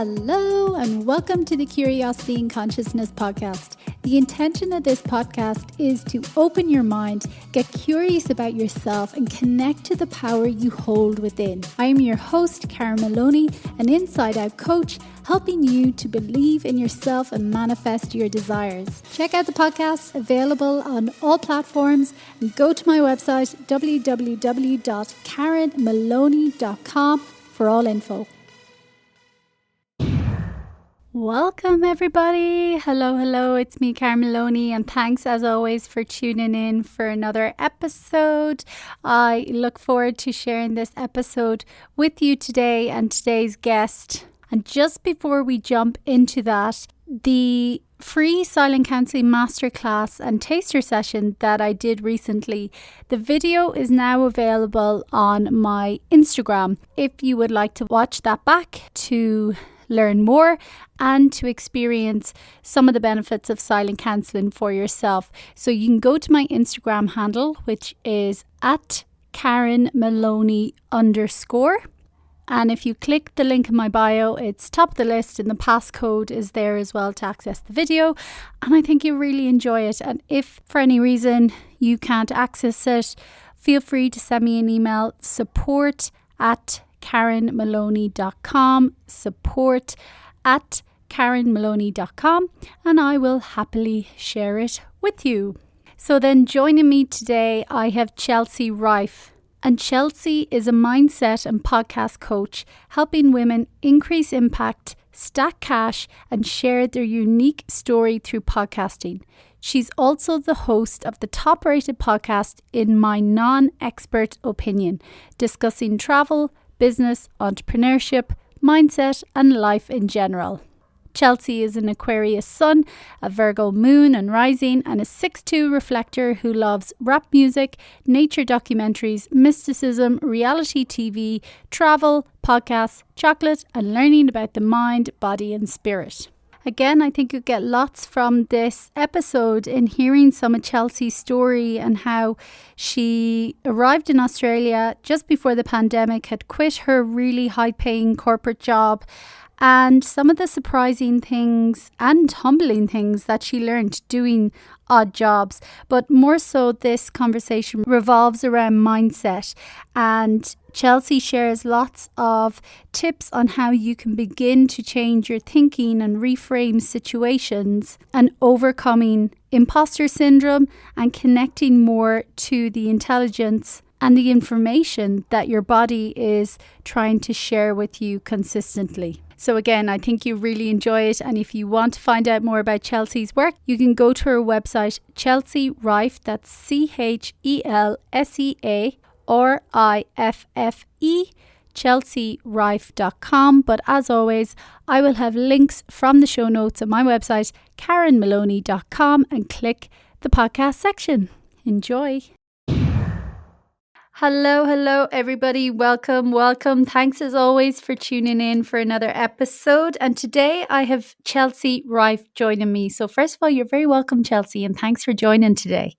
Hello and welcome to the Curiosity and Consciousness podcast. The intention of this podcast is to open your mind, get curious about yourself and connect to the power you hold within. I am your host, Karen Maloney, an inside-out coach, helping you to believe in yourself and manifest your desires. Check out the podcast, available on all platforms, and go to my website, www.karenmaloney.com for all info. Welcome everybody. Hello. It's me, Karen Maloney, and thanks as always for tuning in for another episode. I look forward to sharing this episode with you today and today's guest. And just before we jump into that, the free silent counseling masterclass and taster session that I did recently, the video is now available on my Instagram. If you would like to watch that back to learn more and to experience some of the benefits of silent counseling for yourself. So you can go to my Instagram handle, which is at Karen Maloney _. And if you click the link in my bio, it's top of the list and the passcode is there as well to access the video. And I think you'll really enjoy it. And if for any reason you can't access it, feel free to send me an email, support@KarenMaloney.com, support@KarenMaloney.com, and I will happily share it with you. So then joining me today, I have Chelsea Riffe. And Chelsea is a mindset and podcast coach, helping women increase impact, stack cash, and share their unique story through podcasting. She's also the host of the top-rated podcast, in my non-expert opinion, discussing travel, business, entrepreneurship, mindset, and life in general. Chelsea is an Aquarius sun, a Virgo moon and rising, and a 6'2" reflector who loves rap music, nature documentaries, mysticism, reality TV, travel, podcasts, chocolate, and learning about the mind, body, and spirit. Again, I think you'll get lots from this episode in hearing some of Chelsea's story and how she arrived in Australia just before the pandemic, had quit her really high-paying corporate job, and some of the surprising things and humbling things that she learned doing odd jobs. But more so, this conversation revolves around mindset, and Chelsea shares lots of tips on how you can begin to change your thinking and reframe situations and overcoming imposter syndrome and connecting more to the intelligence and the information that your body is trying to share with you consistently. So again, I think you really enjoy it. And if you want to find out more about Chelsea's work, you can go to her website, Chelsea Riffe, that's CHELSEA RIFFE, chelseariffe.com. But as always, I will have links from the show notes on my website, karenmaloney.com, and click the podcast section. Enjoy. Hello, everybody. Welcome. Thanks as always for tuning in for another episode. And today I have Chelsea Riffe joining me. So first of all, you're very welcome, Chelsea, and thanks for joining today.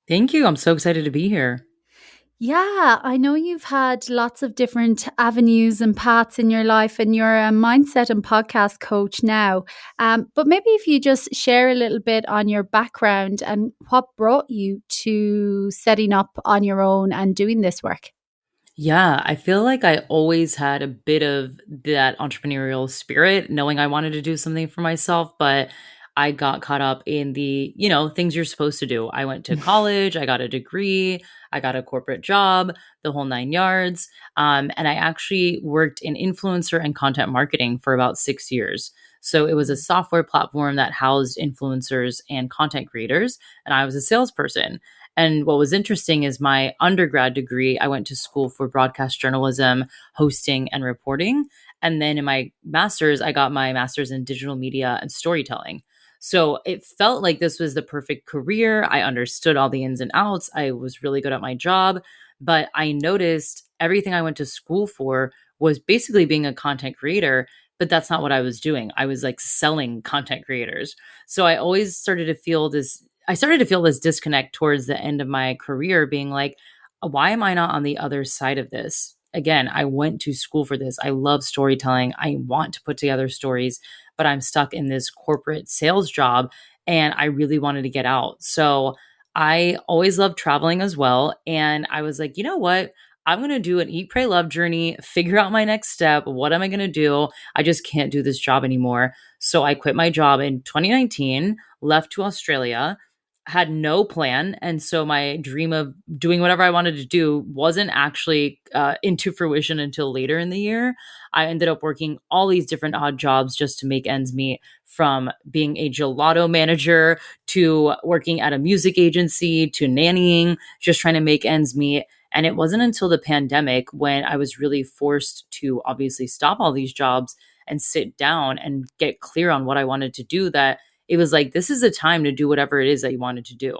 Thank you. I'm so excited to be here. Yeah, I know you've had lots of different avenues and paths in your life, and you're a mindset and podcast coach now. But maybe if you just share a little bit on your background and what brought you to setting up on your own and doing this work. Yeah, I feel like I always had a bit of that entrepreneurial spirit, knowing I wanted to do something for myself, but I got caught up in the, things you're supposed to do. I went to college, I got a degree, I got a corporate job, the whole 9 yards. And I actually worked in influencer and content marketing for about 6 years. So it was a software platform that housed influencers and content creators, and I was a salesperson. And what was interesting is my undergrad degree, I went to school for broadcast journalism, hosting, and reporting. And then in my master's, I got my master's in digital media and storytelling. So it felt like this was the perfect career. I understood all the ins and outs. I was really good at my job. But I noticed everything I went to school for was basically being a content creator. But that's not what I was doing. I was like selling content creators. So I always started to feel this disconnect towards the end of my career, being like, why am I not on the other side of this? again, I went to school for this. I love storytelling. I want to put together stories, but I'm stuck in this corporate sales job and I really wanted to get out. So I always loved traveling as well. And I was like, you know what? I'm going to do an eat, pray, love journey, figure out my next step. What am I going to do? I just can't do this job anymore. So I quit my job in 2019, left to Australia, had no plan. And so my dream of doing whatever I wanted to do wasn't actually into fruition until later in the year. I ended up working all these different odd jobs just to make ends meet, from being a gelato manager to working at a music agency to nannying, just trying to make ends meet. And it wasn't until the pandemic when I was really forced to obviously stop all these jobs and sit down and get clear on what I wanted to do, that it was like, this is the time to do whatever it is that you wanted to do.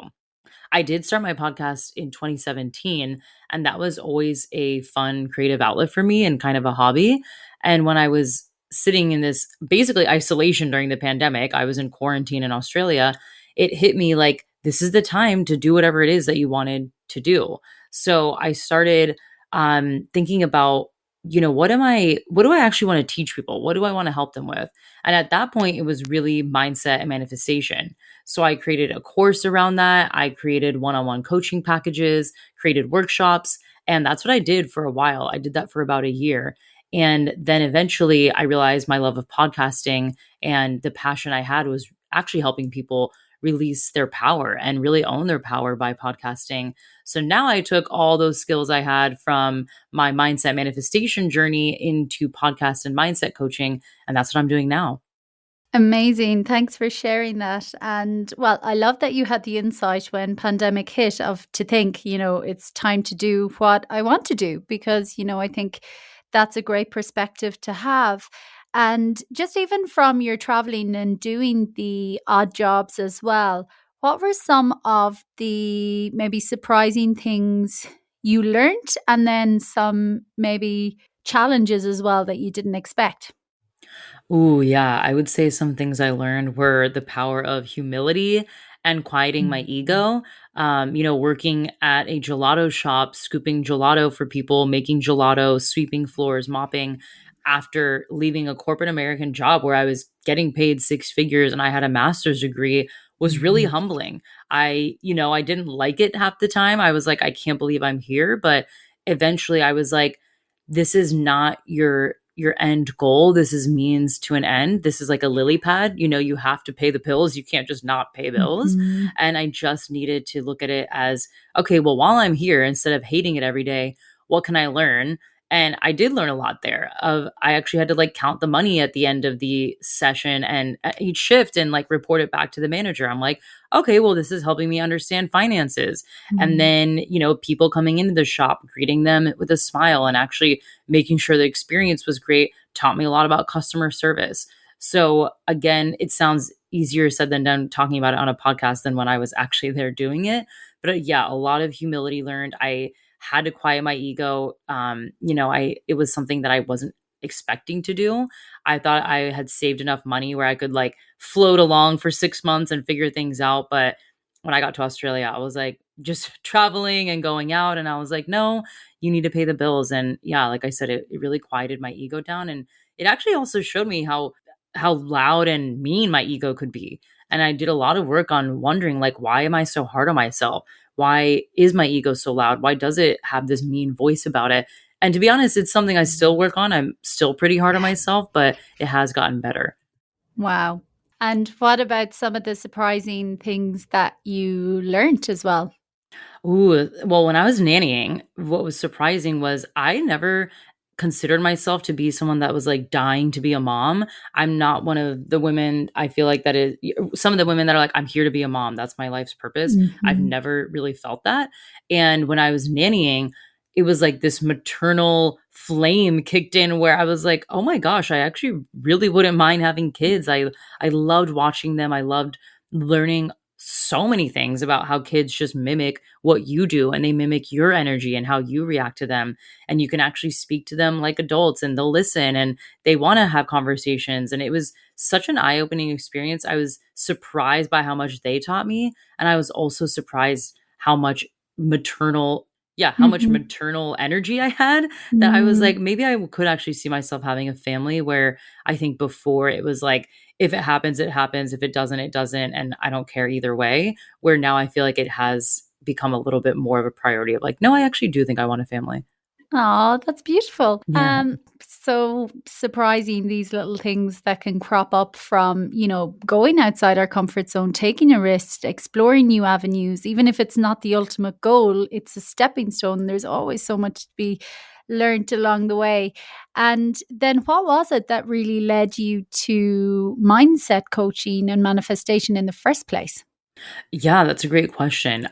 I did start my podcast in 2017, and that was always a fun creative outlet for me and kind of a hobby. And when I was sitting in this basically isolation during the pandemic, I was in quarantine in Australia, it hit me like, this is the time to do whatever it is that you wanted to do. So I started thinking about, what do I actually want to teach people? What do I want to help them with? And at that point, it was really mindset and manifestation. So I created a course around that. I created one-on-one coaching packages, created workshops, and that's what I did for a while. I did that for about a year. And then eventually I realized my love of podcasting and the passion I had was actually helping people release their power and really own their power by podcasting. So now I took all those skills I had from my mindset manifestation journey into podcast and mindset coaching, and that's what I'm doing now. Amazing. Thanks for sharing that. And well, I love that you had the insight when pandemic hit of to think, it's time to do what I want to do, because, I think that's a great perspective to have. And just even from your traveling and doing the odd jobs as well, what were some of the maybe surprising things you learned, and then some maybe challenges as well that you didn't expect? Ooh, yeah. I would say some things I learned were the power of humility and quieting my Mhm. ego. Working at a gelato shop, scooping gelato for people, making gelato, sweeping floors, mopping, after leaving a corporate American job where I was getting paid six figures and I had a master's degree, was really Mhm. humbling. I didn't like it half the time. I was like, I can't believe I'm here. But eventually I was like, this is not your end goal. This is means to an end. This is like a lily pad. You have to pay the bills. You can't just not pay bills. Mhm. And I just needed to look at it as, okay, well, while I'm here, instead of hating it every day, what can I learn? And I did learn a lot there. I actually had to like count the money at the end of the session and at each shift and like report it back to the manager. I'm like, okay, well, this is helping me understand finances. And Mhm. then, people coming into the shop, greeting them with a smile and actually making sure the experience was great taught me a lot about customer service. So again, it sounds easier said than done talking about it on a podcast than when I was actually there doing it. But yeah, a lot of humility learned. I had to quiet my ego. It was something that I wasn't expecting to do. I thought I had saved enough money where I could like float along for 6 months and figure things out. But when I got to Australia, I was like just traveling and going out. And I was like, no, you need to pay the bills. And yeah, like I said, it really quieted my ego down. And it actually also showed me how loud and mean my ego could be. And I did a lot of work on wondering, like, why am I so hard on myself? Why is my ego so loud? Why does it have this mean voice about it? And to be honest, it's something I still work on. I'm still pretty hard on myself, but it has gotten better. Wow. And what about some of the surprising things that you learnt as well? Ooh, well, when I was nannying, what was surprising was I never considered myself to be someone that was like dying to be a mom. I'm not one of the women I feel like that is some of the women that are like, I'm here to be a mom. That's my life's purpose. I've Mhm. never really felt that. And when I was nannying, it was like this maternal flame kicked in where I was like, oh my gosh, I actually really wouldn't mind having kids. I loved watching them. I loved learning so many things about how kids just mimic what you do and they mimic your energy and how you react to them. And you can actually speak to them like adults and they'll listen and they want to have conversations. And it was such an eye opening experience. I was surprised by how much they taught me. And I was also surprised how much maternal yeah, how much Mhm. maternal energy I had, that I was Mm. like, maybe I could actually see myself having a family, where I think before it was like, if it happens, it happens. If it doesn't, it doesn't. And I don't care either way. Where now I feel like it has become a little bit more of a priority of like, no, I actually do think I want a family. Oh, that's beautiful. Yeah. So surprising, these little things that can crop up from, going outside our comfort zone, taking a risk, exploring new avenues, even if it's not the ultimate goal, it's a stepping stone. There's always so much to be learned along the way. And then what was it that really led you to mindset coaching and manifestation in the first place? Yeah, that's a great question.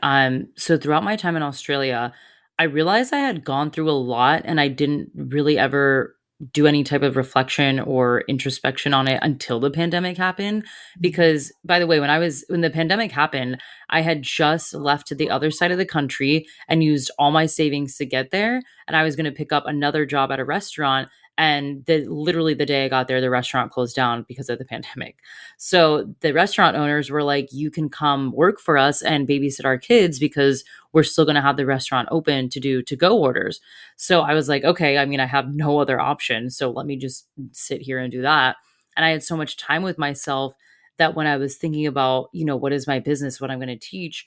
So throughout my time in Australia, I realized I had gone through a lot and I didn't really ever do any type of reflection or introspection on it until the pandemic happened. Because by the way, when the pandemic happened, I had just left to the other side of the country and used all my savings to get there. And I was going to pick up another job at a restaurant. And literally the day I got there, the restaurant closed down because of the pandemic. So the restaurant owners were like, you can come work for us and babysit our kids because we're still going to have the restaurant open to do to go orders. So I was like, okay, I mean, I have no other option. So let me just sit here and do that. And I had so much time with myself that when I was thinking about, what is my business, what I'm going to teach,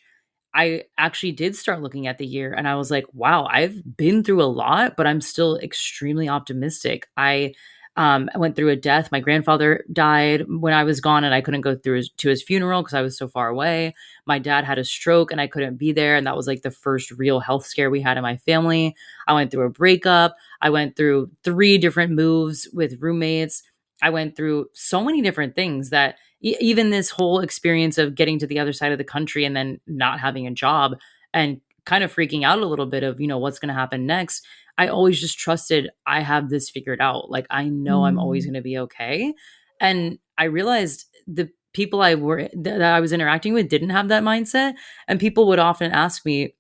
I actually did start looking at the year and I was like, wow, I've been through a lot, but I'm still extremely optimistic. I went through a death. My grandfather died when I was gone and I couldn't go to his funeral because I was so far away. My dad had a stroke and I couldn't be there. And that was like the first real health scare we had in my family. I went through a breakup. I went through 3 different moves with roommates. I went through so many different things that even this whole experience of getting to the other side of the country and then not having a job and kind of freaking out a little bit of, what's going to happen next. I always just trusted I have this figured out. Like I know I'm always Mm. going to be okay. And I realized the people that I was interacting with didn't have that mindset. And people would often ask me,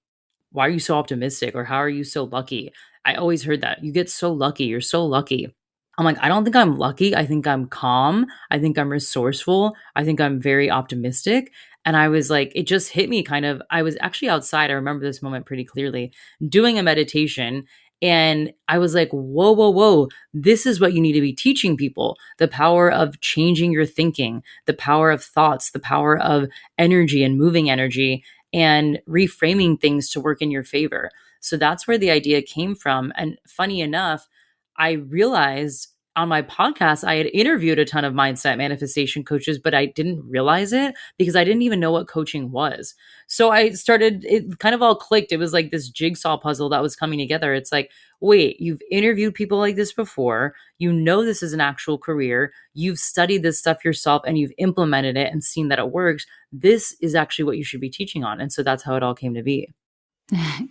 why are you so optimistic? Or how are you so lucky? I always heard that. You get so lucky. You're so lucky. I'm like, I don't think I'm lucky. I think I'm calm. I think I'm resourceful. I think I'm very optimistic. And I was like, it just hit me kind of. I was actually outside. I remember this moment pretty clearly doing a meditation. And I was like, whoa, whoa, whoa. This is what you need to be teaching people: the power of changing your thinking, the power of thoughts, the power of energy and moving energy and reframing things to work in your favor. So that's where the idea came from. And funny enough, I realized on my podcast, I had interviewed a ton of mindset manifestation coaches, but I didn't realize it because I didn't even know what coaching was. So it kind of all clicked. It was like this jigsaw puzzle that was coming together. It's like, wait, you've interviewed people like this before. You know, this is an actual career. You've studied this stuff yourself and you've implemented it and seen that it works. This is actually what you should be teaching on. And so that's how it all came to be.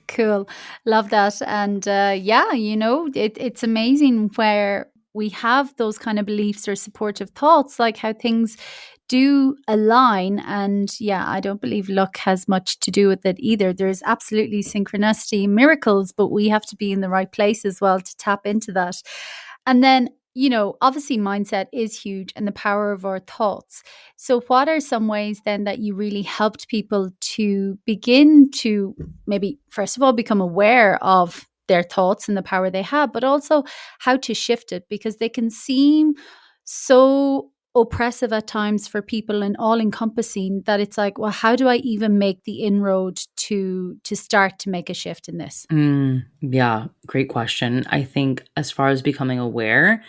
Cool. Love that. And yeah, it's amazing where we have those kind of beliefs or supportive thoughts, like how things do align. And yeah, I don't believe luck has much to do with it either. There's absolutely synchronicity, miracles, but we have to be in the right place as well to tap into that. And then, obviously mindset is huge and the power of our thoughts. So, what are some ways then that you really helped people to begin to maybe, first of all, become aware of their thoughts and the power they have, but also how to shift it because they can seem so oppressive at times for people and all encompassing that it's like, well, how do I even make the inroad to start to make a shift in this? Yeah, great question. I think as far as becoming aware,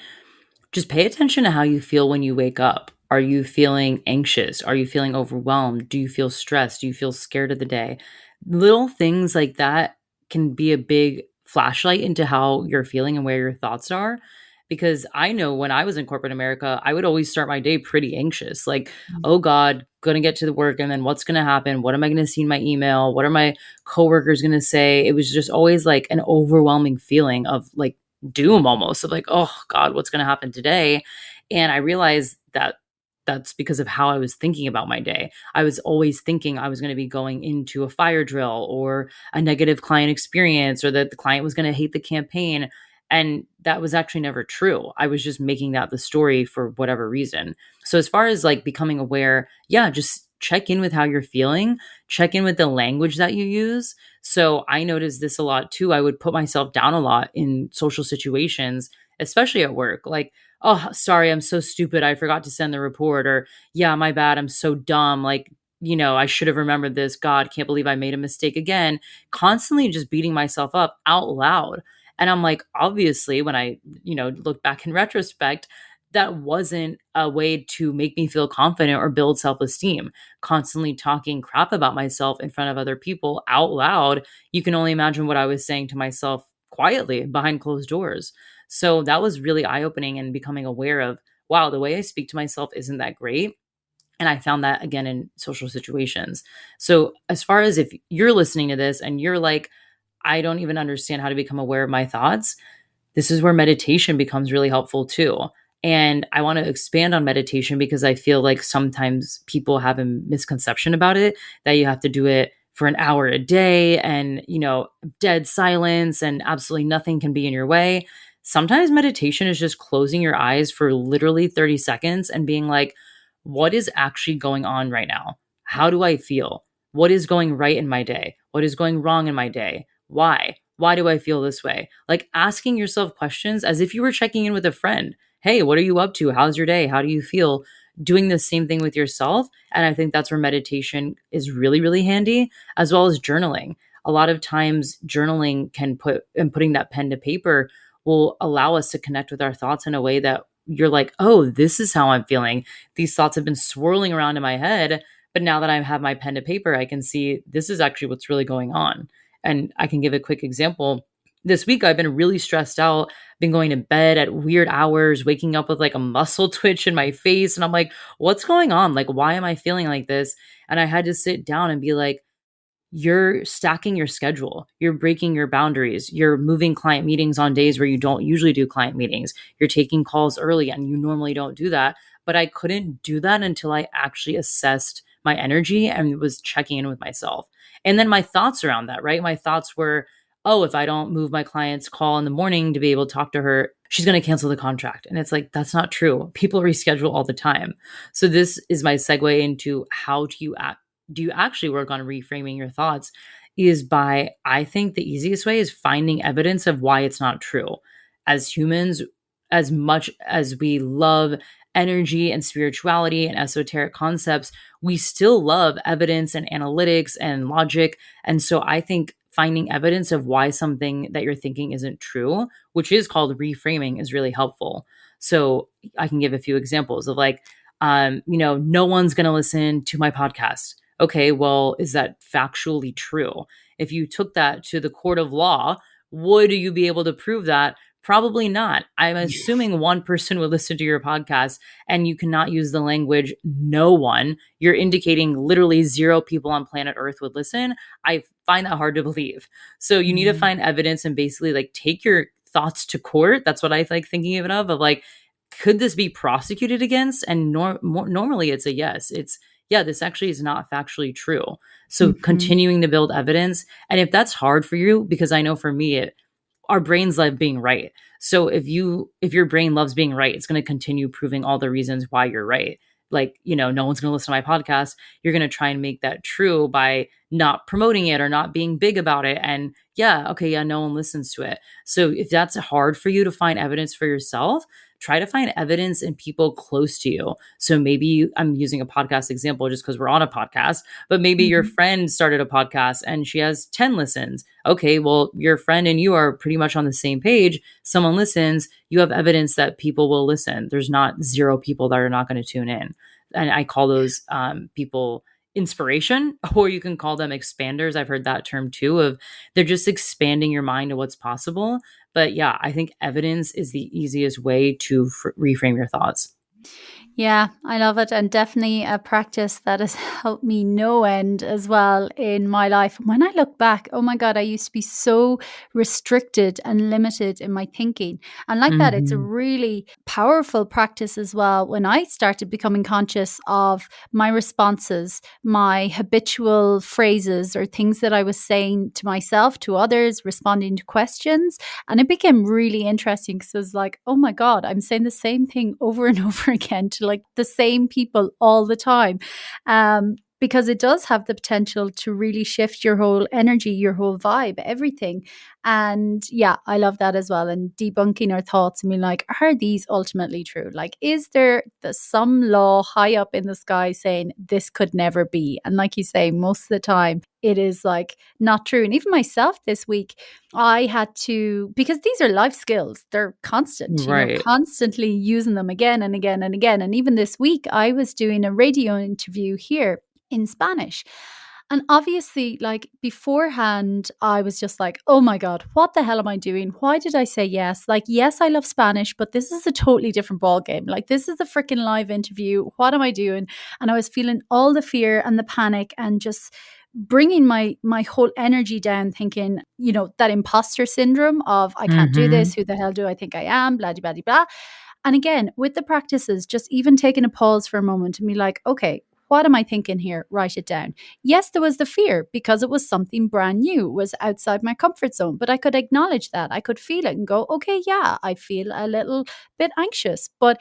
just pay attention to how you feel when you wake up. Are you feeling anxious? Are you feeling overwhelmed? Do you feel stressed? Do you feel scared of the day? Little things like that can be a big flashlight into how you're feeling and where your thoughts are. Because I know when I was in corporate America, I would always start my day pretty anxious. Like, oh God, gonna get to the work and then what's gonna happen? What am I gonna see in my email? What are my coworkers gonna say? It was just always like an overwhelming feeling of like doom almost of like, oh God, what's going to happen today? And I realized that that's because of how I was thinking about my day. I was always thinking I was going to be going into a fire drill or a negative client experience or that the client was going to hate the campaign. And that was actually never true. I was just making that the story for whatever reason. So, as far as like becoming aware, yeah, just check in with how you're feeling, check in with the language that you use. So I noticed this a lot too. I would put myself down a lot in social situations, especially at work. Like, oh, sorry, I'm so stupid. I forgot to send the report. Or, yeah, my bad. I'm so dumb. Like, I should have remembered this. God, can't believe I made a mistake again. Constantly just beating myself up out loud. And I'm like, obviously, when I, look back in retrospect, that wasn't a way to make me feel confident or build self esteem. Constantly talking crap about myself in front of other people out loud, you can only imagine what I was saying to myself quietly behind closed doors. So that was really eye opening and becoming aware of, wow, the way I speak to myself isn't that great. And I found that again in social situations. So, as far as if you're listening to this and you're like, I don't even understand how to become aware of my thoughts, this is where meditation becomes really helpful too. And I want to expand on meditation because I feel like sometimes people have a misconception about it, that you have to do it for an hour a day and, dead silence and absolutely nothing can be in your way. Sometimes meditation is just closing your eyes for literally 30 seconds and being like, what is actually going on right now? How do I feel? What is going right in my day? What is going wrong in my day? Why? Why do I feel this way? Like asking yourself questions as if you were checking in with a friend. Hey, what are you up to? How's your day? How do you feel? Doing the same thing with yourself. And I think that's where meditation is really, really handy, as well as journaling. A lot of times, journaling putting that pen to paper will allow us to connect with our thoughts in a way that you're like, oh, this is how I'm feeling. These thoughts have been swirling around in my head. But now that I have my pen to paper, I can see this is actually what's really going on. And I can give a quick example. This week, I've been really stressed out, been going to bed at weird hours, waking up with like a muscle twitch in my face. And I'm like, what's going on? Like, why am I feeling like this? And I had to sit down and be like, you're stacking your schedule. You're breaking your boundaries. You're moving client meetings on days where you don't usually do client meetings. You're taking calls early and you normally don't do that. But I couldn't do that until I actually assessed my energy and was checking in with myself. And then my thoughts around that, right? My thoughts were, oh, if I don't move my client's call in the morning to be able to talk to her, she's going to cancel the contract. And it's like, that's not true. People reschedule all the time. So this is my segue into how do you actually work on reframing your thoughts is by, I think the easiest way is finding evidence of why it's not true. As humans, as much as we love energy and spirituality and esoteric concepts, we still love evidence and analytics and logic. And so I think finding evidence of why something that you're thinking isn't true, which is called reframing, is really helpful. So I can give a few examples of like, no one's going to listen to my podcast. Okay, well, is that factually true? If you took that to the court of law, would you be able to prove that? Probably not. I'm assuming one person would listen to your podcast and you cannot use the language no one. You're indicating literally zero people on planet Earth would listen. I find that hard to believe. So you need to find evidence and basically like take your thoughts to court. That's what I like thinking of like, could this be prosecuted against? And normally it's a yes. It's, yeah, this actually is not factually true. So continuing to build evidence. And if that's hard for you, because I know for me, our brains love being right. So if your brain loves being right, it's going to continue proving all the reasons why you're right. Like, no one's going to listen to my podcast. You're going to try and make that true by not promoting it or not being big about it. And yeah, okay, yeah, no one listens to it. So if that's hard for you to find evidence for yourself, try to find evidence in people close to you. So maybe I'm using a podcast example just because we're on a podcast, but maybe your friend started a podcast and she has 10 listens. Okay, well, your friend and you are pretty much on the same page. Someone listens, you have evidence that people will listen. There's not zero people that are not going to tune in. And I call those people inspiration, or you can call them expanders. I've heard that term too, of they're just expanding your mind to what's possible. But yeah, I think evidence is the easiest way to reframe your thoughts. Yeah, I love it. And definitely a practice that has helped me no end as well in my life. When I look back, oh my God, I used to be so restricted and limited in my thinking. And like that, it's a really powerful practice as well. When I started becoming conscious of my responses, my habitual phrases or things that I was saying to myself, to others, responding to questions. And it became really interesting because I was like, oh my God, I'm saying the same thing over and over again to like the same people all the time. because it does have the potential to really shift your whole energy, your whole vibe, everything. And yeah, I love that as well. And debunking our thoughts and being like, are these ultimately true? Like, is there some law high up in the sky saying this could never be? And like you say, most of the time it is like not true. And even myself this week, I had to, because these are life skills, they're constant, Right. constantly using them again and again and again. And even this week, I was doing a radio interview here in Spanish. And obviously, like beforehand, I was just like, oh my God, what the hell am I doing? Why did I say yes? Like, yes, I love Spanish, but this is a totally different ball game. Like, this is a freaking live interview. What am I doing? And I was feeling all the fear and the panic and just bringing my whole energy down, thinking, that imposter syndrome of I can't do Mm-hmm. this. Who the hell do I think I am? Blah, blah, blah, blah. And again, with the practices, just even taking a pause for a moment and be like, okay, what am I thinking here? Write it down. Yes, there was the fear because it was something brand new, it was outside my comfort zone, but I could acknowledge that. I could feel it and go, okay, yeah, I feel a little bit anxious, but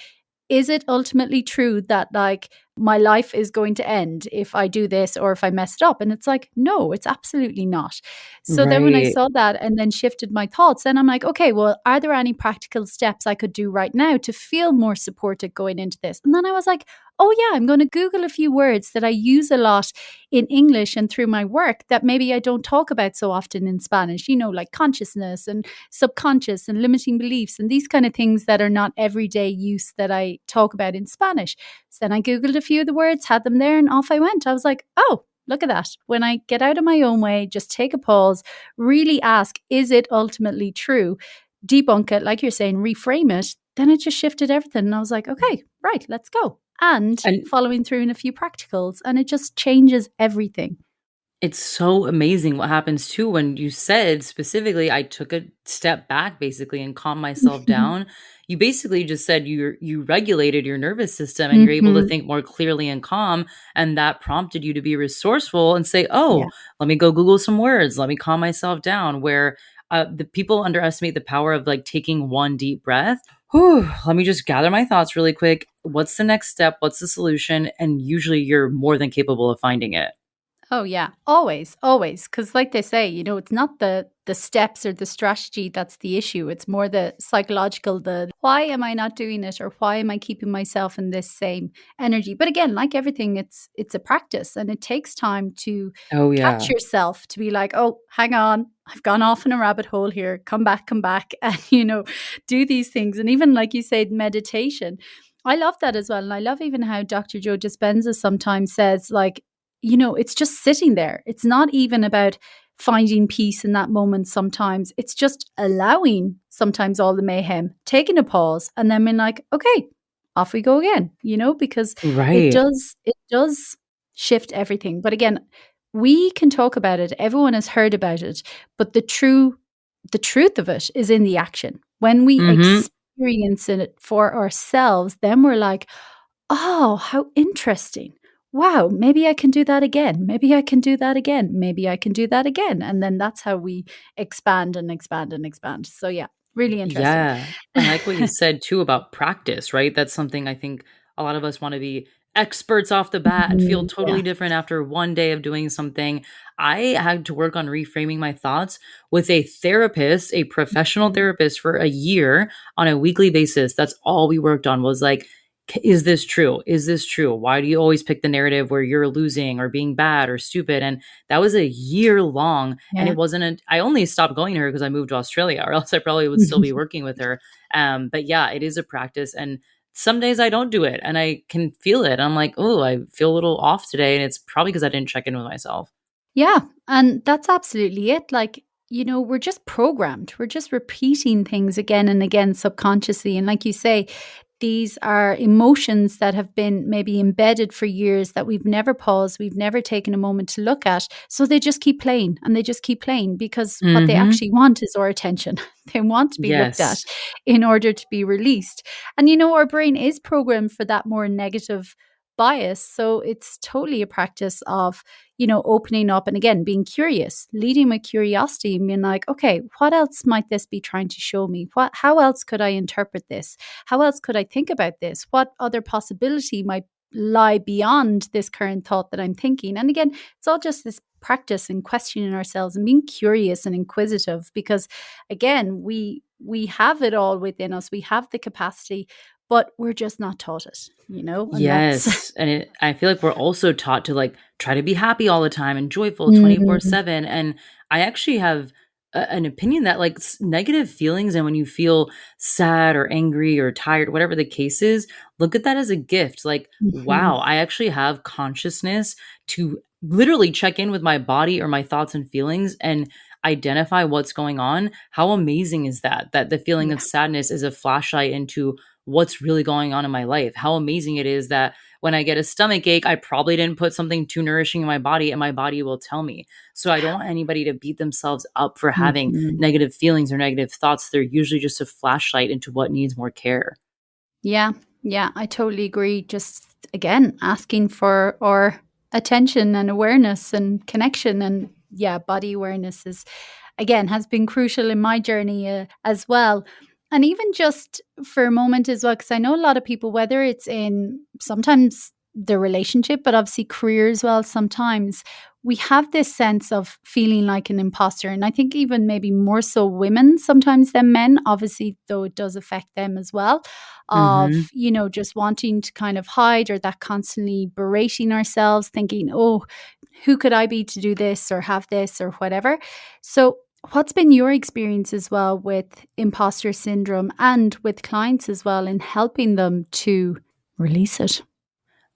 is it ultimately true that like my life is going to end if I do this or if I mess it up? And it's like, no, it's absolutely not. So then when I Right. saw that and then shifted my thoughts, then I'm like, okay, well, are there any practical steps I could do right now to feel more supported going into this? And then I was like, oh yeah, I'm going to Google a few words that I use a lot in English and through my work that maybe I don't talk about so often in Spanish, like consciousness and subconscious and limiting beliefs and these kind of things that are not everyday use that I talk about in Spanish. So then I Googled a few of the words, had them there, and off I went. I was like, oh, look at that. When I get out of my own way, just take a pause, really ask, is it ultimately true? Debunk it, like you're saying, reframe it. Then it just shifted everything. And I was like, okay, right, let's go. And And following through in a few practicals, and it just changes everything. it's so amazing what happens too when you said specifically, I took a step back basically and calmed myself down. You basically just said you regulated your nervous system and you're able to Mm-hmm. think more clearly and calm. And that prompted you to be resourceful and say, oh, Yeah. let me go Google some words. Let me calm myself down. Where the people underestimate the power of like taking one deep breath. Whew, let me just gather my thoughts really quick. What's the next step? What's the solution? And usually you're more than capable of finding it. Oh yeah, always, always. Because like they say, it's not the steps or the strategy that's the issue. It's more the psychological. The why am I not doing it, or why am I keeping myself in this same energy? But again, like everything, it's a practice, and it takes time to Oh, catch yeah. yourself to be like, oh, hang on, I've gone off in a rabbit hole here. Come back, and do these things. And even like you said, meditation. I love that as well. And I love even how Dr. Joe Dispenza sometimes says, like, it's just sitting there. It's not even about finding peace in that moment sometimes. It's just allowing sometimes all the mayhem, taking a pause, and then being like, okay, off we go again, because Right. it does shift everything. But again, we can talk about it. Everyone has heard about it, but the truth of it is in the action. When we Mhm. experience it for ourselves, then we're like, oh, how interesting. Wow, maybe I can do that again. Maybe I can do that again. Maybe I can do that again. And then that's how we expand and expand and expand. So, yeah, really interesting. Yeah. I like what you said too about practice, right? That's something I think a lot of us want to be experts off the bat and feel Yeah. totally different after one day of doing something. I had to work on reframing my thoughts with a therapist, a professional Mhm. therapist for a year on a weekly basis. That's all we worked on was like, is this true? Is this true? Why do you always pick the narrative where you're losing or being bad or stupid? And that was a year long. And Yeah. it wasn't, I only stopped going to her because I moved to Australia, or else I probably would still be working with her. But yeah, it is a practice. And some days I don't do it and I can feel it. I'm like, oh, I feel a little off today. And it's probably because I didn't check in with myself. Yeah, and that's absolutely it. Like, we're just programmed. We're just repeating things again and again subconsciously. And like you say, these are emotions that have been maybe embedded for years that we've never paused, we've never taken a moment to look at. So they just keep playing and they just keep playing because what they Hmm. actually want is our attention. They want to be looked at Yes. in order to be released. And our brain is programmed for that more negative bias. So it's totally a practice of opening up and again, being curious, leading with curiosity and being like, okay, what else might this be trying to show me? How else could I interpret this? How else could I think about this? What other possibility might lie beyond this current thought that I'm thinking? And again, it's all just this practice and questioning ourselves and being curious and inquisitive, because again, we have it all within us. We have the capacity, but we're just not taught it, and that's Yes, and I feel like we're also taught to, like, try to be happy all the time and joyful Mm, 24/7, and I actually have an opinion that, like, negative feelings and when you feel sad or angry or tired, whatever the case is, look at that as a gift. Like, mhm, wow, I actually have consciousness to literally check in with my body or my thoughts and feelings and identify what's going on. How amazing is that? That the feeling of yeah. sadness is a flashlight into what's really going on in my life. How amazing it is that when I get a stomach ache, I probably didn't put something too nourishing in my body and my body will tell me. So I don't want anybody to beat themselves up for having Mhm. negative feelings or negative thoughts. They're usually just a flashlight into what needs more care. Yeah, yeah, I totally agree. Just again, asking for our attention and awareness and connection. And yeah, body awareness is, again, has been crucial in my journey as well. And even just for a moment as well, because I know a lot of people, whether it's in sometimes the relationship, but obviously career as well, sometimes we have this sense of feeling like an imposter. And I think even maybe more so women sometimes than men, obviously, though it does affect them as well, of, Mhm. just wanting to kind of hide, or that constantly berating ourselves, thinking, oh, who could I be to do this or have this or whatever. So, what's been your experience as well with imposter syndrome and with clients as well in helping them to release it?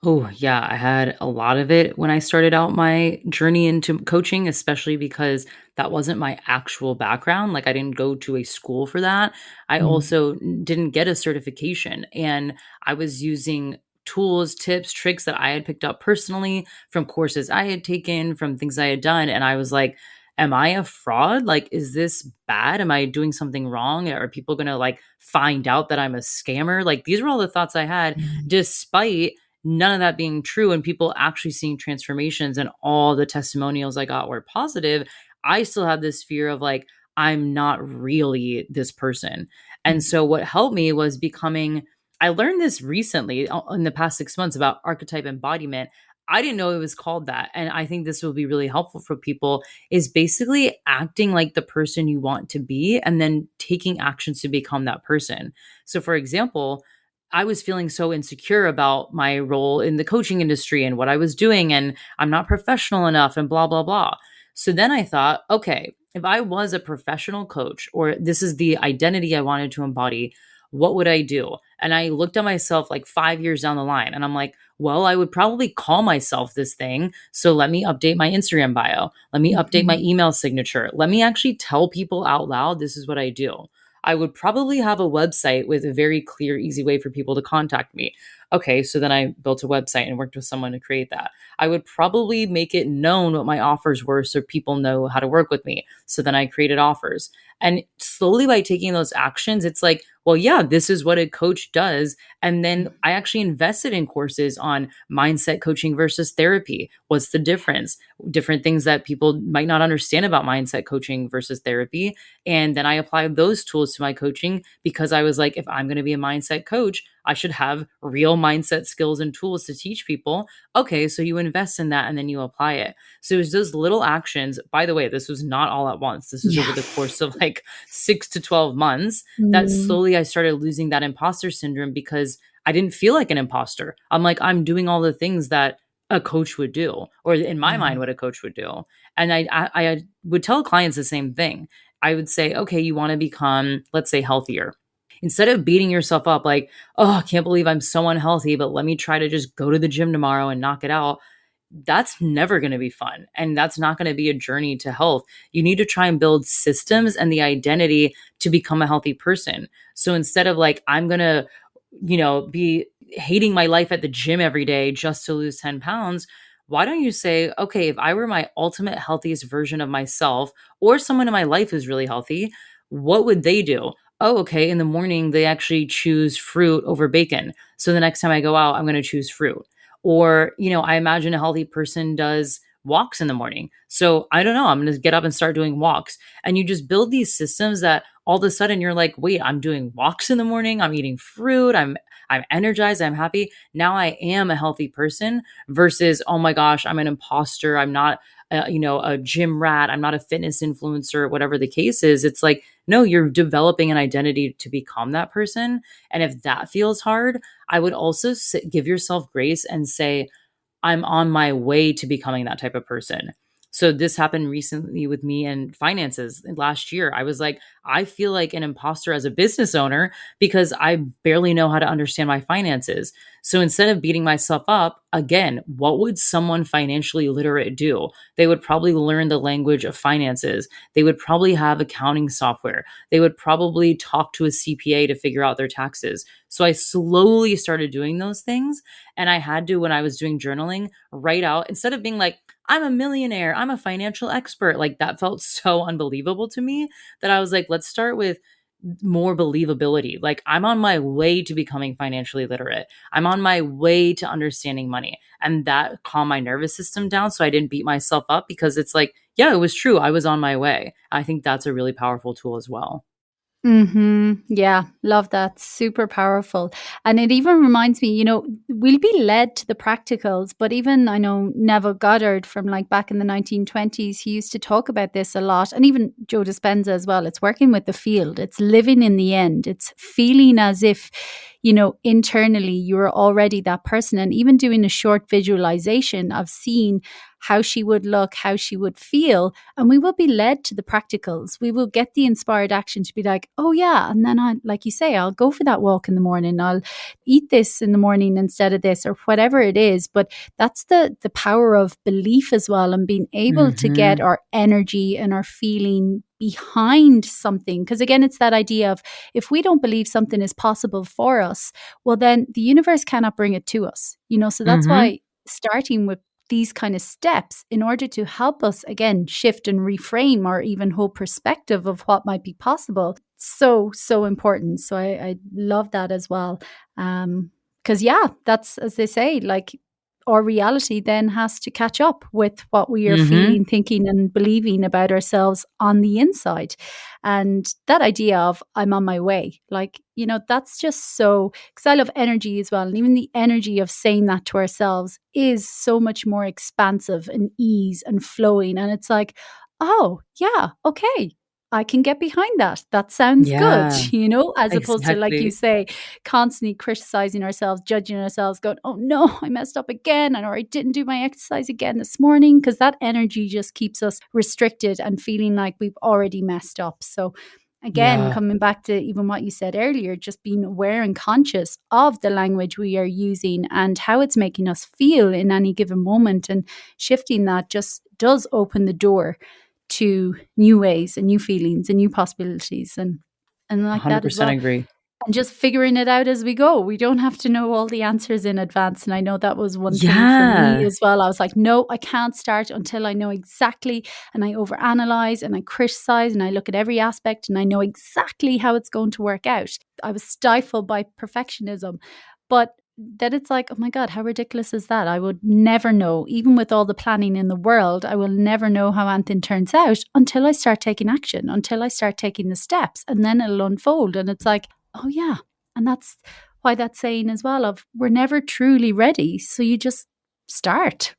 Oh, yeah, I had a lot of it when I started out my journey into coaching, especially because that wasn't my actual background. Like, I didn't go to a school for that. I Mm. also didn't get a certification. And I was using tools, tips, tricks that I had picked up personally from courses I had taken, from things I had done. And I was like, am I a fraud? Like, is this bad? Am I doing something wrong? Are people going to like find out that I'm a scammer? Like, these were all the thoughts I had, Mm. despite none of that being true and people actually seeing transformations and all the testimonials I got were positive, I still had this fear of like, I'm not really this person. And Mm. so what helped me was becoming, I learned this recently in the past 6 months about archetype embodiment. I didn't know it was called that. And I think this will be really helpful for people is basically acting like the person you want to be and then taking actions to become that person. So for example, I was feeling so insecure about my role in the coaching industry and what I was doing, and I'm not professional enough, and blah, blah, blah. So then I thought, okay, if I was a professional coach or this is the identity I wanted to embody, what would I do? And I looked at myself like 5 years down the line and I'm like, well, I would probably call myself this thing. So let me update my Instagram bio. Let me update my Mhm. email signature. Let me actually tell people out loud this is what I do. I would probably have a website with a very clear, easy way for people to contact me. Okay, so then I built a website and worked with someone to create that. I would probably make it known what my offers were so people know how to work with me. So then I created offers. And slowly by taking those actions, it's like, well, yeah, this is what a coach does. And then I actually invested in courses on mindset coaching versus therapy. What's the difference? Different things that people might not understand about mindset coaching versus therapy. And then I applied those tools to my coaching because I was like, if I'm going to be a mindset coach, I should have real mindset skills and tools to teach people. Okay, so you invest in that and then you apply it. So it was those little actions. By the way, this was not all at once. This was over Yeah. the course of like 6 to 12 months that Mm. slowly I started losing that imposter syndrome because I didn't feel like an imposter. I'm like, I'm doing all the things that a coach would do, or in my mind, Yeah. what a coach would do. And I would tell clients the same thing. I would say, okay, you want to become, let's say, healthier. Instead of beating yourself up like, oh, I can't believe I'm so unhealthy, but let me try to just go to the gym tomorrow and knock it out. That's never going to be fun. And that's not going to be a journey to health. You need to try and build systems and the identity to become a healthy person. So instead of like, I'm going to, be hating my life at the gym every day just to lose 10 pounds, why don't you say, okay, if I were my ultimate healthiest version of myself or someone in my life who's really healthy, what would they do? Oh, okay. In the morning, they actually choose fruit over bacon. So the next time I go out, I'm going to choose fruit. Or, I imagine a healthy person does walks in the morning. So I don't know, I'm going to get up and start doing walks. And you just build these systems that all of a sudden you're like, wait, I'm doing walks in the morning. I'm eating fruit. I'm energized, I'm happy. Now I am a healthy person versus, oh my gosh, I'm an imposter. I'm not, a gym rat. I'm not a fitness influencer, whatever the case is. It's like, no, you're developing an identity to become that person. And if that feels hard, I would also give yourself grace and say, I'm on my way to becoming that type of person. So this happened recently with me and finances last year. I was like, I feel like an imposter as a business owner because I barely know how to understand my finances. So instead of beating myself up, again, what would someone financially literate do? They would probably learn the language of finances. They would probably have accounting software. They would probably talk to a CPA to figure out their taxes. So I slowly started doing those things. And I had to, when I was doing journaling, write out, instead of being like, I'm a millionaire, I'm a financial expert. Like that felt so unbelievable to me that I was like, let's start with more believability. Like I'm on my way to becoming financially literate. I'm on my way to understanding money. And that calmed my nervous system down so I didn't beat myself up because it's like, yeah, it was true. I was on my way. I think that's a really powerful tool as well. Yeah, love that. Super powerful. And it even reminds me, we'll be led to the practicals, but even I know Neville Goddard from like back in the 1920s, he used to talk about this a lot. And even Joe Dispenza as well. It's working with the field, it's living in the end, it's feeling as if, internally you're already that person. And even doing a short visualization of seeing how she would look, how she would feel. And we will be led to the practicals. We will get the inspired action to be like, oh, yeah. And then like you say, I'll go for that walk in the morning. I'll eat this in the morning instead of this or whatever it is. But that's the power of belief as well and being able to get Mm-hmm. our energy and our feeling behind something. Because again, it's that idea of if we don't believe something is possible for us, well, then the universe cannot bring it to us. So that's Mm-hmm. why starting with these kind of steps in order to help us again shift and reframe our even whole perspective of what might be possible, so important. So I love that as well, because yeah, that's, as they say, like our reality then has to catch up with what we are Mm-hmm. feeling, thinking and believing about ourselves on the inside. And that idea of I'm on my way, like, that's just so, because I love energy as well. And even the energy of saying that to ourselves is so much more expansive and ease and flowing. And it's like, oh, yeah, okay, I can get behind that. That sounds good, Yeah, as opposed to, like you exactly. say, constantly criticizing ourselves, judging ourselves, going, oh no, I messed up again. Or I didn't do my exercise again this morning, because that energy just keeps us restricted and feeling like we've already messed up. So, again, Yeah. coming back to even what you said earlier, just being aware and conscious of the language we are using and how it's making us feel in any given moment, and shifting that just does open the door to new ways and new feelings and new possibilities, and like that as 100% well. agree. And just figuring it out as we go. We don't have to know all the answers in advance. And I know that was one thing for me Yeah. as well. I was like, no, I can't start until I know exactly. And I overanalyze and I criticize and I look at every aspect and I know exactly how it's going to work out. I was stifled by perfectionism. But then it's like, oh my God, how ridiculous is that? I would never know, even with all the planning in the world, I will never know how anything turns out until I start taking action, until I start taking the steps, and then it'll unfold. And it's like, oh, yeah. And that's why that saying as well of we're never truly ready. So you just start.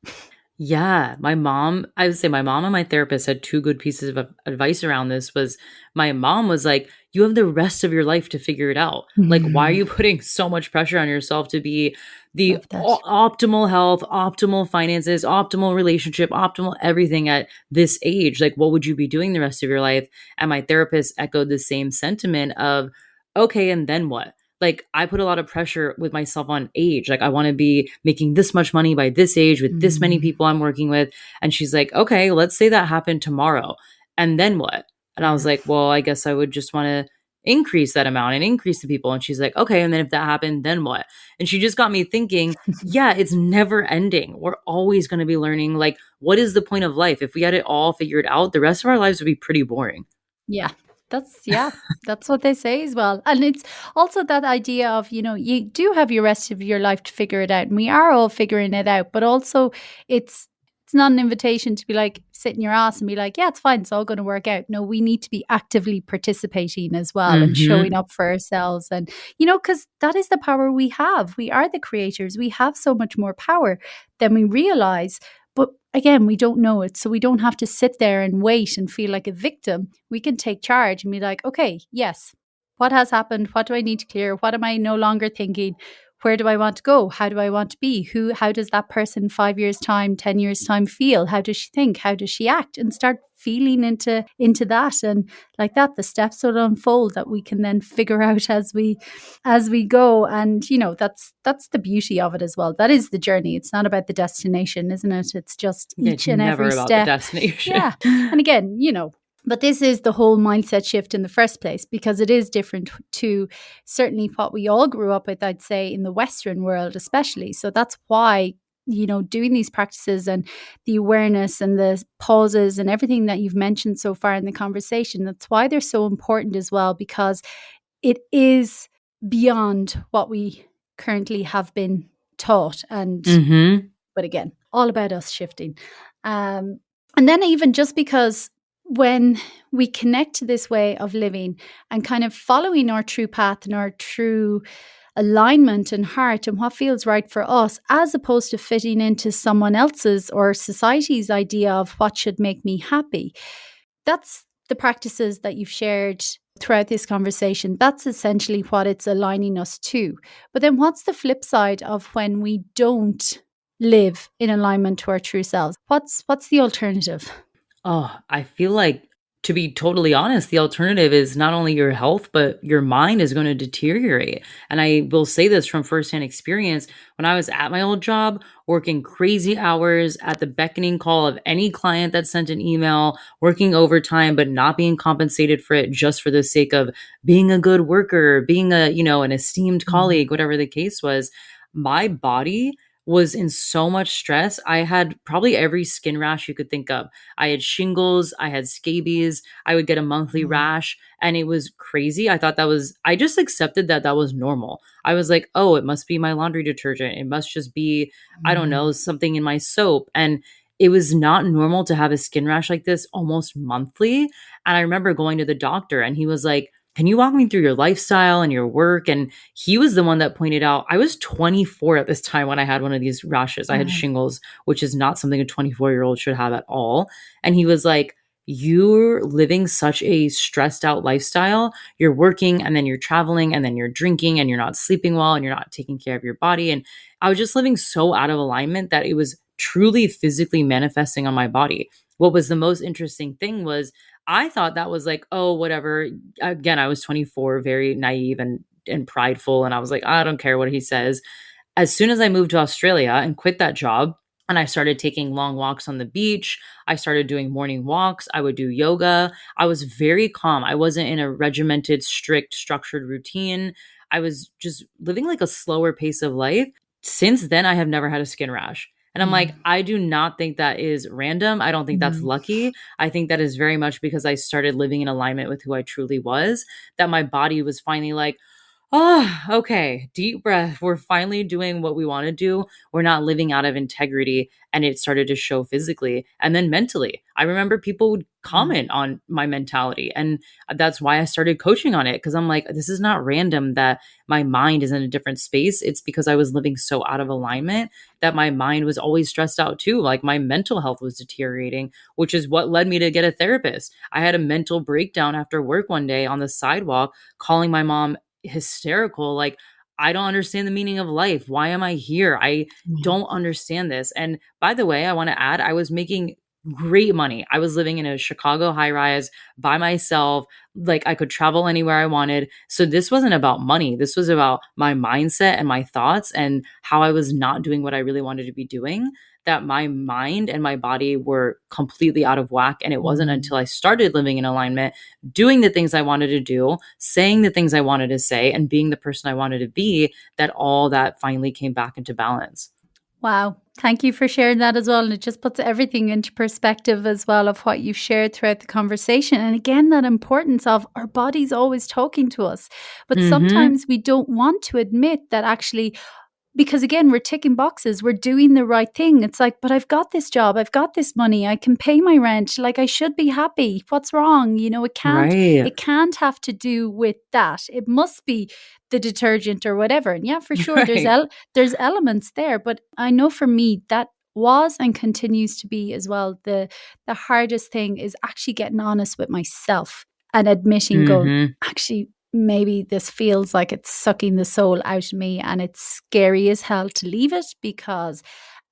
Yeah, I would say my mom and my therapist had two good pieces of advice around this. Was my mom was like, you have the rest of your life to figure it out. Like, why are Mm, you putting so much pressure on yourself to be the love that. optimal health, optimal finances, optimal relationship, optimal everything at this age? Like, what would you be doing the rest of your life? And my therapist echoed the same sentiment of, okay, and then what? Like I put a lot of pressure with myself on age. Like I want to be making this much money by this age with this many Mm, people I'm working with. And she's like, okay, let's say that happened tomorrow. And then what? And I was yeah. like, well, I guess I would just want to increase that amount and increase the people. And she's like, okay. And then if that happened, then what? And she just got me thinking, yeah, it's never ending. We're always going to be learning. Like, what is the point of life? If we had it all figured out, the rest of our lives would be pretty boring. Yeah. Yeah, that's what they say as well. And it's also that idea of, you do have your rest of your life to figure it out. And we are all figuring it out, but also it's It's not an invitation to be like, sit in your ass and be like, yeah, it's fine. It's all going to work out. No, we need to be actively participating as well and showing Mm-hmm. up for ourselves. And, because that is the power we have. We are the creators. We have so much more power than we realize. But again, we don't know it. So we don't have to sit there and wait and feel like a victim. We can take charge and be like, okay, yes, what has happened? What do I need to clear? What am I no longer thinking? Where do I want to go? How do I want to be? How does that person 5 years time, 10 years time feel? How does she think? How does she act? And start feeling into that. And like that, the steps will unfold that we can then figure out as we go. And that's the beauty of it as well. That is the journey. It's not about the destination, isn't it? It's just Yeah, each it's and never every about the step. destination. Yeah. And again, but this is the whole mindset shift in the first place, because it is different to certainly what we all grew up with, I'd say, in the Western world, especially. So that's why, doing these practices and the awareness and the pauses and everything that you've mentioned so far in the conversation, that's why they're so important as well, because it is beyond what we currently have been taught. Mm-hmm. But again, all about us shifting. And then even just because when we connect to this way of living and kind of following our true path and our true alignment and heart and what feels right for us, as opposed to fitting into someone else's or society's idea of what should make me happy, that's the practices that you've shared throughout this conversation. That's essentially what it's aligning us to. But then what's the flip side of when we don't live in alignment to our true selves? What's the alternative? Oh, I feel like, to be totally honest, the alternative is not only your health, but your mind is going to deteriorate. And I will say this from firsthand experience. When I was at my old job, working crazy hours at the beckoning call of any client that sent an email, working overtime, but not being compensated for it just for the sake of being a good worker, being an esteemed Mm, colleague, whatever the case was, my body was in so much stress. I had probably every skin rash you could think of. I had shingles, I had scabies, I would get a monthly mm, rash, and it was crazy. I just accepted that that was normal. I was like, oh, it must be my laundry detergent. It must just be, I don't know, mm, something in my soap. And it was not normal to have a skin rash like this almost monthly. And I remember going to the doctor and he was like, can you walk me through your lifestyle and your work? And he was the one that pointed out, I was 24 at this time when I had one of these rashes. I had mm, shingles, which is not something a 24-year-old should have at all. And he was like, you're living such a stressed out lifestyle. You're working and then you're traveling and then you're drinking and you're not sleeping well and you're not taking care of your body. And I was just living so out of alignment that it was truly physically manifesting on my body. What was the most interesting thing was I thought that was like, oh, whatever. Again, I was 24, very naive and prideful. And I was like, I don't care what he says. As soon as I moved to Australia and quit that job, and I started taking long walks on the beach, I started doing morning walks. I would do yoga. I was very calm. I wasn't in a regimented, strict, structured routine. I was just living like a slower pace of life. Since then, I have never had a skin rash. And I'm like, mm, I do not think that is random. I don't think that's mm, lucky. I think that is very much because I started living in alignment with who I truly was, that my body was finally like, oh, okay. Deep breath. We're finally doing what we want to do. We're not living out of integrity. And it started to show physically and then mentally. I remember people would mm, comment on my mentality. And that's why I started coaching on it. Cause I'm like, this is not random that my mind is in a different space. It's because I was living so out of alignment that my mind was always stressed out too. Like my mental health was deteriorating, which is what led me to get a therapist. I had a mental breakdown after work one day on the sidewalk, calling my mom hysterical, like, I don't understand the meaning of life. Why am I here? I mm. don't understand this. And by the way, I want to add, I was making great money. I was living in a Chicago high rise by myself. Like I could travel anywhere I wanted. So this wasn't about money. This was about my mindset and my thoughts and how I was not doing what I really wanted to be doing, that my mind and my body were completely out of whack. And it wasn't Mm. until I started living in alignment, doing the things I wanted to do, saying the things I wanted to say, and being the person I wanted to be, that all that finally came back into balance. Wow. Thank you for sharing that as well. And it just puts everything into perspective as well of what you've shared throughout the conversation. And again, that importance of our bodies always talking to us. But Mm-hmm. sometimes we don't want to admit that actually because again, we're ticking boxes, we're doing the right thing. It's like, but I've got this job, I've got this money, I can pay my rent, like I should be happy. What's wrong? You know, Right. it can't have to do with that. It must be the detergent or whatever. And yeah, for sure, Right. there's elements there, but I know for me that was and continues to be as well the hardest thing is actually getting honest with myself and admitting, going, Mhm. actually, maybe this feels like it's sucking the soul out of me and it's scary as hell to leave it because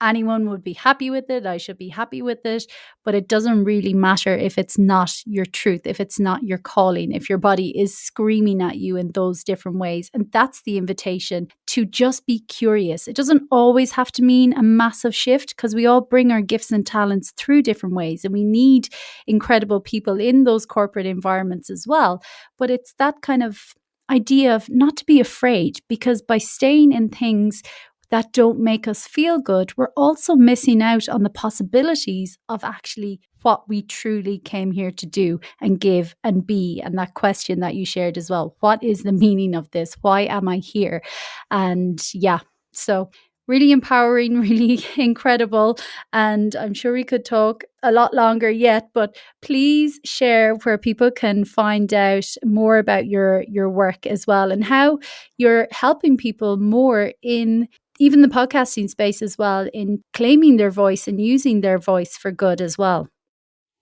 anyone would be happy with it. I should be happy with it. But it doesn't really matter if it's not your truth, if it's not your calling, if your body is screaming at you in those different ways. And that's the invitation to just be curious. It doesn't always have to mean a massive shift because we all bring our gifts and talents through different ways. And we need incredible people in those corporate environments as well. But it's that kind of idea of not to be afraid, because by staying in things that don't make us feel good, we're also missing out on the possibilities of actually what we truly came here to do and give and be. And that question that you shared as well, what is the meaning of this? Why am I here? And yeah, so really empowering, really incredible. And I'm sure we could talk a lot longer yet, but please share where people can find out more about your work as well and how you're helping people more in even the podcasting space as well, in claiming their voice and using their voice for good as well.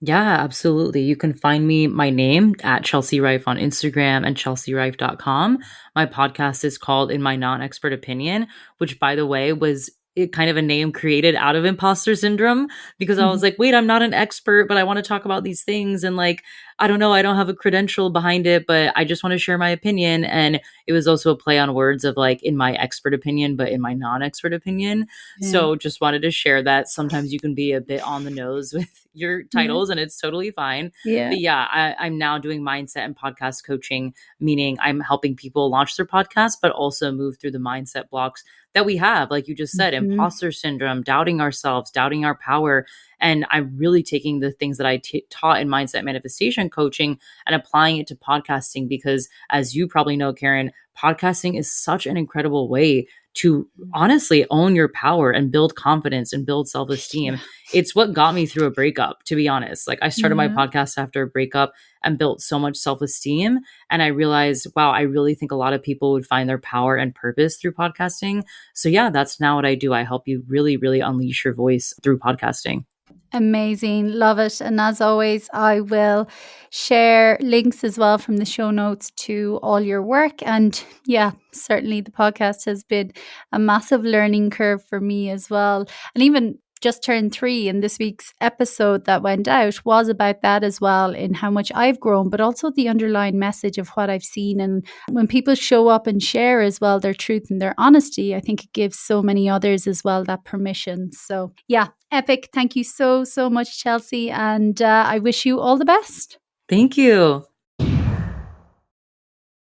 Yeah, absolutely. You can find me, my name, at Chelsea Rife on Instagram and chelsearife.com. My podcast is called In My Non-Expert Opinion, which, by the way, was kind of a name created out of imposter syndrome, because I was Mhm. like, wait, I'm not an expert, but I want to talk about these things. And like, I don't know, I don't have a credential behind it, but I just want to share my opinion. And it was also a play on words of like, in my expert opinion, but in my non-expert opinion. Yeah. So just wanted to share that sometimes you can be a bit on the nose with your Yeah. titles, and it's totally fine. Yeah. But yeah, I'm now doing mindset and podcast coaching, meaning I'm helping people launch their podcast, but also move through the mindset blocks that we have. Like you just said, Mhm. imposter syndrome, doubting ourselves, doubting our power. And I'm really taking the things that I taught in mindset manifestation coaching and applying it to podcasting, because as you probably know, Karen, podcasting is such an incredible way to honestly own your power and build confidence and build self-esteem. Yeah. It's what got me through a breakup, to be honest. Like I started my Yeah. podcast after a breakup and built so much self-esteem, and I realized, wow, I really think a lot of people would find their power and purpose through podcasting. So yeah, that's now what I do. I help you really, really unleash your voice through podcasting. Amazing. Love it. And as always, I will share links as well from the show notes to all your work. And yeah, certainly the podcast has been a massive learning curve for me as well. And even just turned 3, and this week's episode that went out was about that as well, in how much I've grown, but also the underlying message of what I've seen. And when people show up and share as well their truth and their honesty, I think it gives so many others as well that permission. So yeah, epic. Thank you so, so much, Chelsea. And I wish you all the best. Thank you.